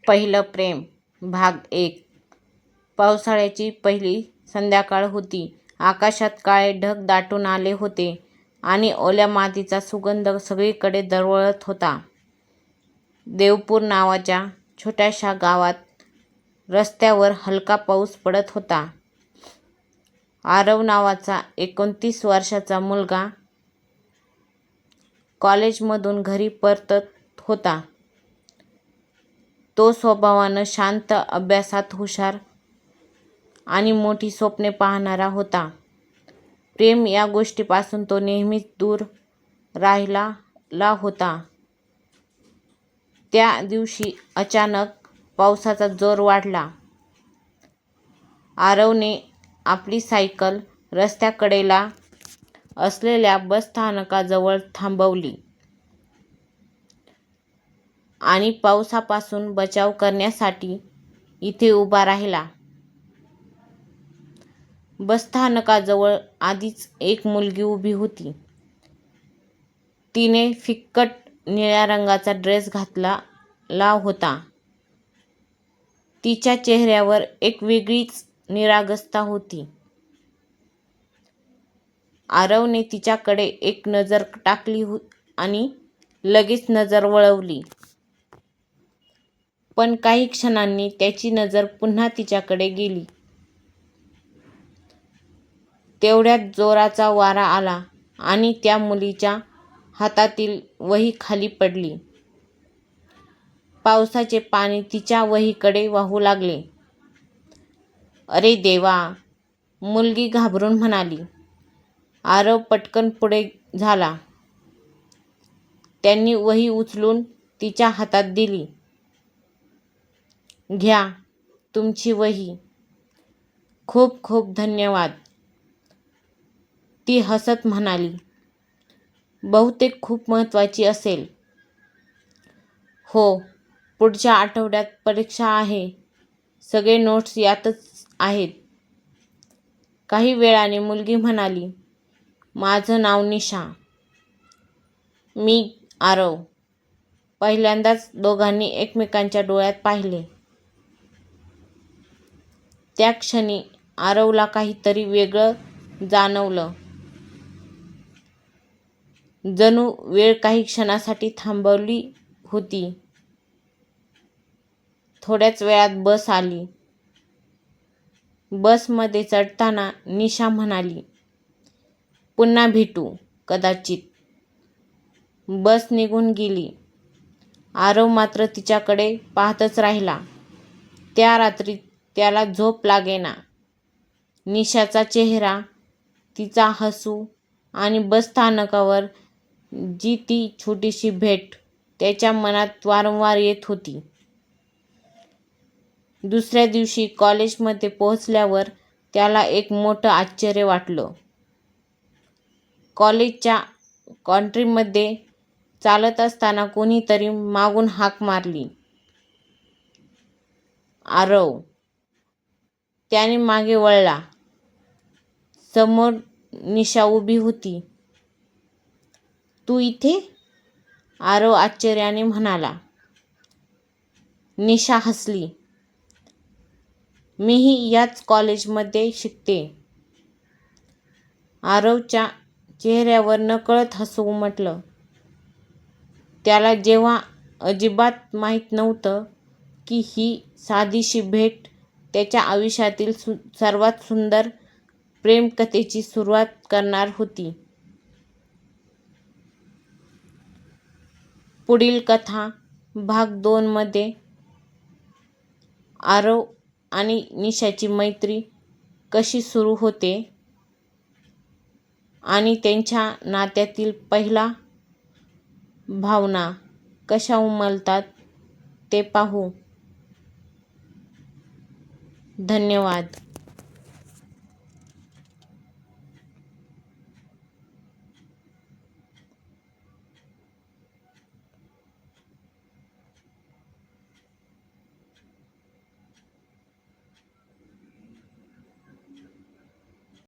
पहिलं प्रेम भाग 1. पावसाळ्याची पहिली संध्याकाळ होती. आकाशात काळे ढग दाटून आले होते आणि ओल्या मातीचा सुगंध सगळीकडे दरवळत होता. देवपूर नावाच्या छोट्याशा गावात रस्त्यावर हलका पाऊस पडत होता. आरव नावाचा 29 वर्षाचा मुलगा कॉलेजमधून घरी परतत होता. तो स्वभावानं शांत, अभ्यासात हुशार आणि मोठी स्वप्ने पाहणारा होता. प्रेम या गोष्टीपासून तो नेहमीच दूर राहिलेला होता. त्या दिवशी अचानक पावसाचा जोर वाढला. आरवने आपली सायकल रस्त्याकडेला असलेल्या बसस्थानकाजवळ थांबवली आणि पावसापासून बचाव करण्यासाठी इथे उभा राहिला. बसस्थानकाजवळ आधीच एक मुलगी उभी होती. तिने फिक्कट निळ्या रंगाचा ड्रेस घातलेला होता. तिच्या चेहऱ्यावर एक वेगळीच निरागसता होती. आरवने तिच्याकडे एक नजर टाकली आणि लगेच नजर वळवली. पण काही क्षणांनी त्याची नजर पुन्हा तिच्याकडे गेली. तेवढ्यात जोराचा वारा आला आणि त्या मुलीच्या हातातील वही खाली पडली. पावसाचे पाणी तिच्या वहीकडे वाहू लागले. "अरे देवा!" मुलगी घाबरून म्हणाली. आरव पटकन पुढे झाला. त्यांनी वही उचलून तिच्या हातात दिली. "घ्या तुमची वही. खूप खूप धन्यवाद." ती हसत म्हणाली. "बहुतेक खूप महत्त्वाची असेल." "हो, पुढच्या आठवड्यात परीक्षा आहे. सगळे नोट्स यातच आहेत." काही वेळाने मुलगी म्हणाली, "माझं नाव निशा." "मी आरव." पहिल्यांदाच दोघांनी एकमेकांच्या डोळ्यात पाहिले. त्या क्षणी आरवला काहीतरी वेगळं जाणवलं. जणू वेळ काही क्षणासाठी थांबली होती. थोड्याच वेळात बस आली. बसमध्ये चढताना निशा म्हणाली, "पुन्हा भेटू कदाचित." बस निघून गेली. आरव मात्र तिच्याकडे पाहतच राहिला. त्या रात्री त्याला झोप लागेना. निशाचा चेहरा, तिचा हसू आणि बसस्थानकावर जी ती छोटीशी भेट त्याच्या मनात वारंवार येत होती. दुसऱ्या दिवशी कॉलेजमध्ये पोहोचल्यावर त्याला एक मोठं आश्चर्य वाटलं. कॉलेजच्या कॉन्ट्रीमध्ये चालत असताना कोणीतरी मागून हाक मारली, "आरव!" त्याने मागे वळला. समोर निशा उभी होती. "तू इथे?" आरव आश्चर्याने म्हणाला. निशा हसली. "मीही याच कॉलेजमध्ये शिकते." आरवच्या चेहऱ्यावर नकळत हसू उमटलं. त्याला जेव्हा अजिबात माहीत नव्हतं की ही साधीशी भेट त्याच्या आयुष्यातील सर्वात सुंदर प्रेमकथेची सुरुवात करणार होती. पुढील कथा भाग 2 मध्ये आरव आणि निशाची मैत्री कशी सुरू होते आणि त्यांच्या नात्यातील पहिल्या भावना कशा उमलतात ते पाहू. धन्यवाद.